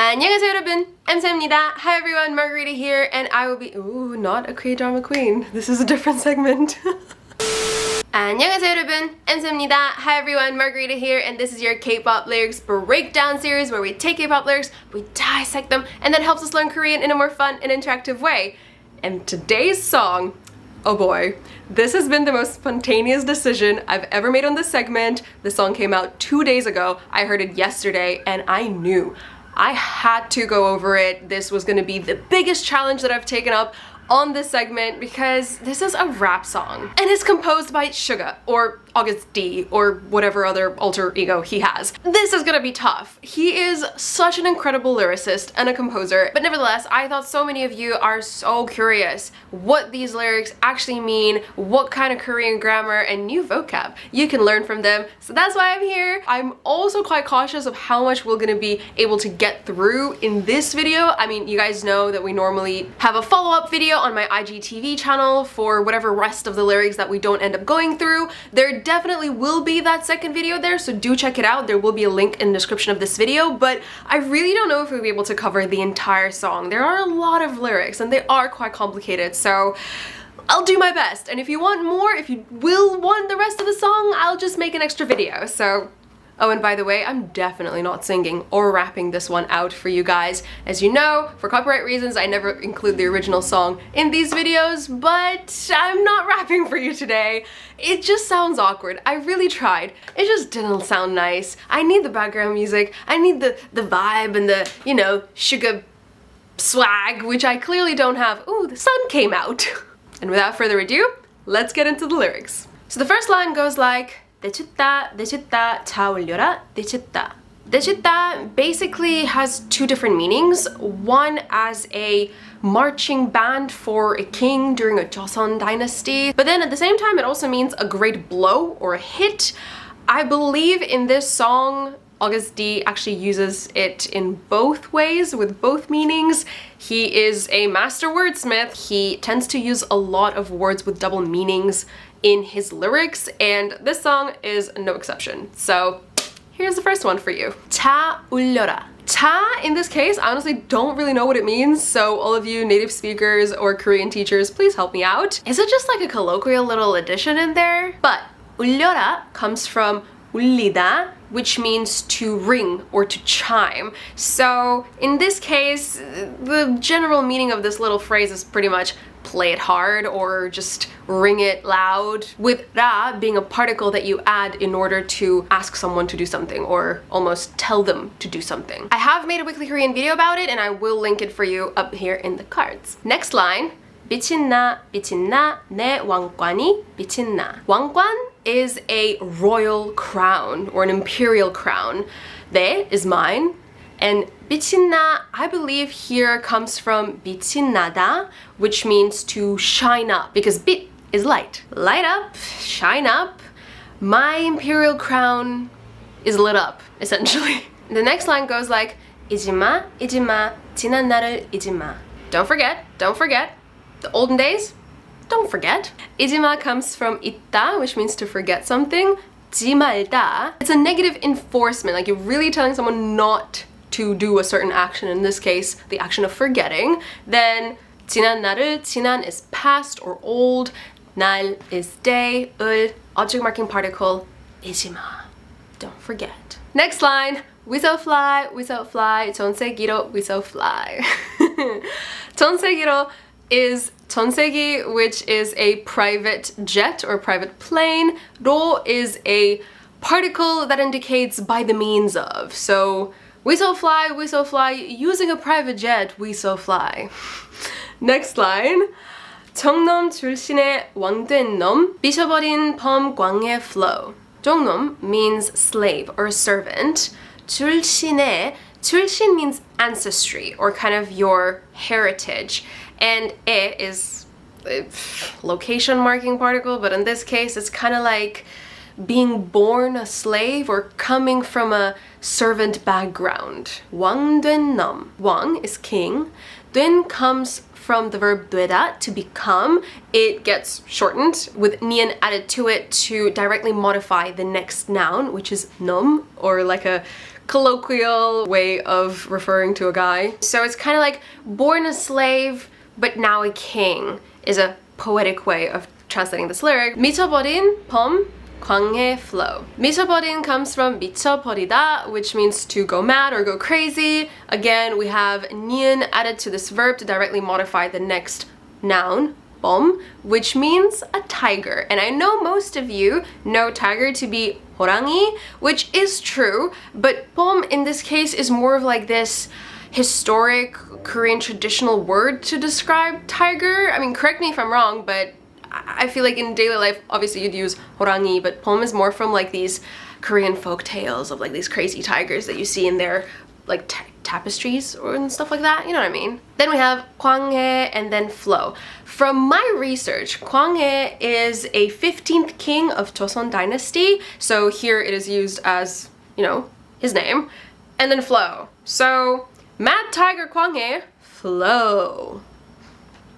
안녕하세요 여러분, 엠쌤입니다. Hi everyone, Margarita here, and I will be not a K-drama queen. This is a different segment. 안녕하세요 여러분, 엠쌤입니다. Hi everyone, Margarita here, and this is your K-pop lyrics breakdown series where we take K-pop lyrics, we dissect them, and that helps us learn Korean in a more fun and interactive way. And today's song, oh boy, this has been the most spontaneous decision I've ever made on this segment. The song came out 2 days ago. I heard it yesterday, and I knew I had to go over it. This was gonna be the biggest challenge that I've taken up on this segment because this is a rap song and it's composed by Suga or Agust D or whatever other alter ego he has. This is gonna be tough. He is such an incredible lyricist and a composer, but nevertheless, I thought so many of you are so curious what these lyrics actually mean, what kind of Korean grammar and new vocab you can learn from them. So that's why I'm here. I'm also quite cautious of how much we're gonna be able to get through in this video. I mean, you guys know that we normally have a follow-up video on my IGTV channel for whatever rest of the lyrics that we don't end up going through. There definitely will be that second video there, so do check it out. There will be a link in the description of this video, but I really don't know if we'll be able to cover the entire song. There are a lot of lyrics and they are quite complicated, so I'll do my best. And if you want more, if you will want the rest of the song, I'll just make an extra video. So oh, and by the way, I'm definitely not singing or rapping this one out for you guys. As you know, for copyright reasons, I never include the original song in these videos, but I'm not rapping for you today. It just sounds awkward. I really tried. It just didn't sound nice. I need the background music. I need the vibe and the, you know, Suga swag, which I clearly don't have. Ooh, the sun came out. And without further ado, let's get into the lyrics. So the first line goes like, 내쳤다, 내쳤다, 자 올려라, 내쳤다. 내쳤다 basically has two different meanings. One as a marching band for a king during a Joseon dynasty, but then at the same time it also means a great blow or a hit. I believe in this song, Agust D actually uses it in both ways, with both meanings. He is a master wordsmith. He tends to use a lot of words with double meanings in his lyrics, and this song is no exception. So here's the first one for you. 자 울려라. 자, in this case, I honestly don't really know what it means, so all of you native speakers or Korean teachers, please help me out. Is it just like a colloquial little addition in there? But 울려라 comes from 울리다, which means to ring or to chime. So in this case, the general meaning of this little phrase is pretty much play it hard or just ring it loud, with ra being a particle that you add in order to ask someone to do something or almost tell them to do something. I have made a weekly Korean video about it and I will link it for you up here in the cards. Next line, 미친나 미친나 내 왕관이 미친나. 왕관 is a royal crown or an imperial crown. 내 is mine, and 미친나, I believe here comes from 미친나다, which means to shine up, because 빛 is light. Light up, shine up. My imperial crown is lit up, essentially. The next line goes like, 잊지마, 잊지마, 지난 날을 잊지마. Don't forget, don't forget. The olden days, don't forget. 잊지마 comes from 잊다, which means to forget something. 지 말다, it's a negative enforcement, like you're really telling someone not to do a certain action, in this case, the action of forgetting. Then 지난 날을, 지난 is past or old, 날 is day, 을, object marking particle, 잊지마, don't forget. Next line, we so fly, 전세기로 we so fly. 전세기로 is 전세기, which is a private jet or private plane. 로 is a particle that indicates by the means of. So we so fly, using a private jet, we so fly. Next line. 정놈 출신의 왕된 놈, 미쳐버린 범광의 flow. 정놈 means slave or servant. 출신의, 출신 means ancestry or kind of your heritage. And 에 is a location marking particle, but in this case it's kind of like being born a slave or coming from a servant background. 왕된 놈. 왕 is king. 된 comes from the verb 되다, to become. It gets shortened with nian added to it to directly modify the next noun, which is 놈, or like a colloquial way of referring to a guy. So it's kind of like born a slave, but now a king is a poetic way of translating this lyric. 미쳐버린 봄 광해 flow. 미쳐버린 comes from 미쳐버리다, which means to go mad or go crazy. Again, we have ni은 added to this verb to directly modify the next noun, 봄, which means a tiger. And I know most of you know tiger to be 호랑이, which is true, but 봄 in this case is more of like this historic Korean traditional word to describe tiger. I mean, correct me if I'm wrong, but I feel like in daily life, obviously you'd use 호랑이, but 봄 is more from like these Korean folk tales of like these crazy tigers that you see in their like tapestries or and stuff like that, you know what I mean? Then we have 광해 and then flow. From my research, 광해 is a 15th king of Joseon dynasty, so here it is used as, you know, his name, and then flow. So, Mad Tiger 광해, flow.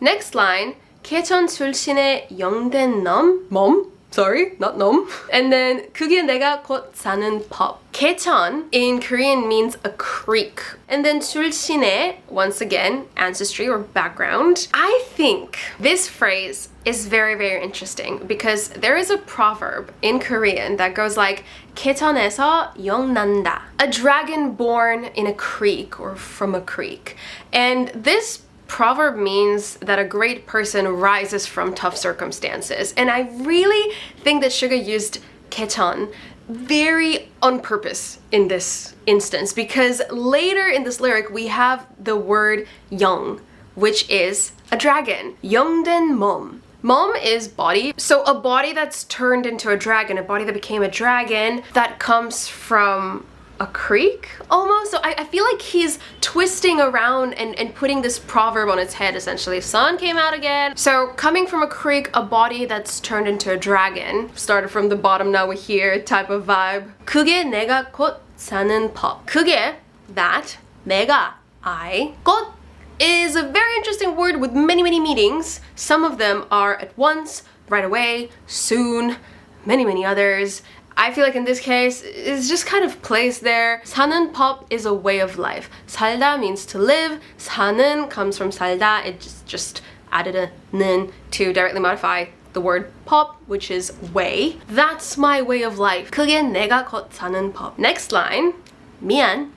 Next line, 개천 출신의 영된 놈, sorry, not 놈. And then 그게 내가 곧 사는 법. 개천 in Korean means a creek. And then 출신의, once again, ancestry or background. I think this phrase is very, very interesting because there is a proverb in Korean that goes like 개천에서 영 난다. A dragon born in a creek or from a creek. And this proverb means that a great person rises from tough circumstances. And I really think that Suga used 개천 very on purpose in this instance because later in this lyric we have the word 영, which is a dragon. 영된 몸. 몸 is body, so a body that's turned into a dragon, a body that became a dragon, that comes from a creek almost. So I feel like he's twisting around and putting this proverb on its head essentially. Sun came out again. So coming from a creek, a body that's turned into a dragon. Started from the bottom, now we're here type of vibe. 그게 내가 곧 사는 법. 그게, that, 내가, I, 곧 is a very interesting word with many, many meanings. Some of them are at once, right away, soon, many, many others. I feel like in this case, it's just kind of placed there. 사는 법 is a way of life. 살다 means to live. 사는 comes from 살다. It just added a 는 to directly modify the word 법, which is way. That's my way of life. 그게 내가 곧 사는 법. Next line. 미안.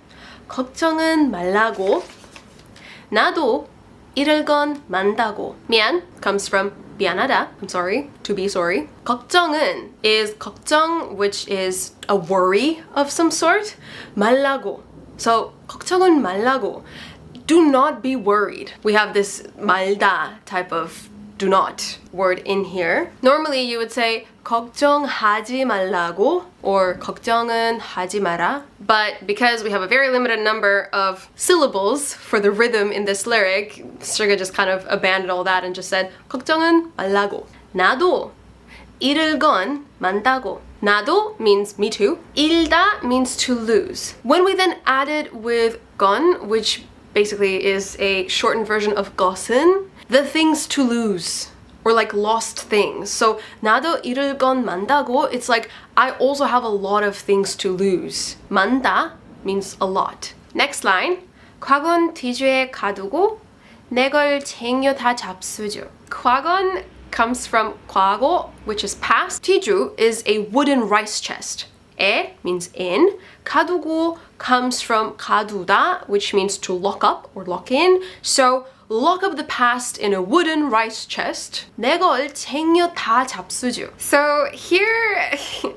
걱정은 말라고. 나도 잃을 건 많다고. 미안 comes from 미안하다, I'm sorry, to be sorry. 걱정은 is 걱정, which is a worry of some sort. 말라고. So 걱정은 말라고. Do not be worried. We have this 말다 type of do not word in here. Normally you would say 걱정하지 말라고 or 걱정은 하지 마라. But because we have a very limited number of syllables for the rhythm in this lyric, Suga just kind of abandoned all that and just said 걱정은 말라고. 나도 잃을 건 많다고. 나도 means me too. 잃다 means to lose. When we then add it with 건, which basically is a shortened version of 것은, the things to lose, or like lost things. So 나도 잃을 건 많다고, it's like I also have a lot of things to lose. 많다 means a lot. Next line. 과거는 뒤주에 가두고 내 걸 쟁여 다 잡수죠. 과거는 comes from 과거, which is past. 뒤주 is a wooden rice chest. 에 means in. 가두고 comes from 가두다, which means to lock up or lock in. So lock up the past in a wooden rice chest. 내 걸 쟁여 다 잡수죠. So here,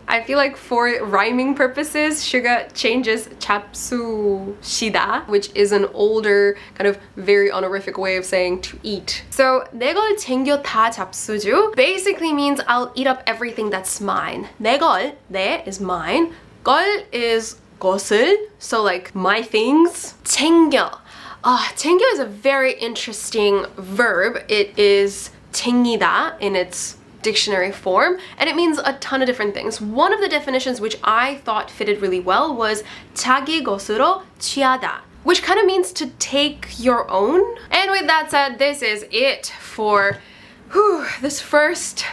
I feel like for rhyming purposes, Suga changes 잡수시다, which is an older, kind of very honorific way of saying to eat. So 내 걸 쟁여 다 잡수죠 basically means I'll eat up everything that's mine. 내 걸, 내 is mine. 걸 is 것을, so like my things. 챙겨. 챙겨 is a very interesting verb. It is 챙기다 in its dictionary form, and it means a ton of different things. One of the definitions which I thought fitted really well was 자기 것으로 취하다, which kind of means to take your own. And with that said, this is it for this first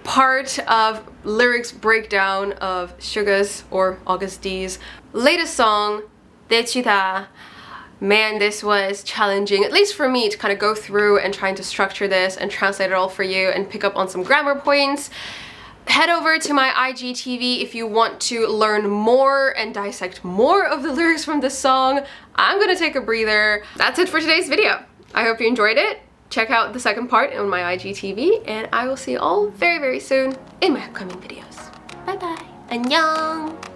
part of lyrics breakdown of Suga's or Agust D's latest song, 대치다. Man, this was challenging, at least for me, to kind of go through and trying to structure this and translate it all for you and pick up on some grammar points. Head over to my IGTV if you want to learn more and dissect more of the lyrics from this song. I'm gonna take a breather. That's it for today's video. I hope you enjoyed it. Check out the second part on my IGTV, and I will see you all very, very soon in my upcoming videos. Bye bye. 안녕.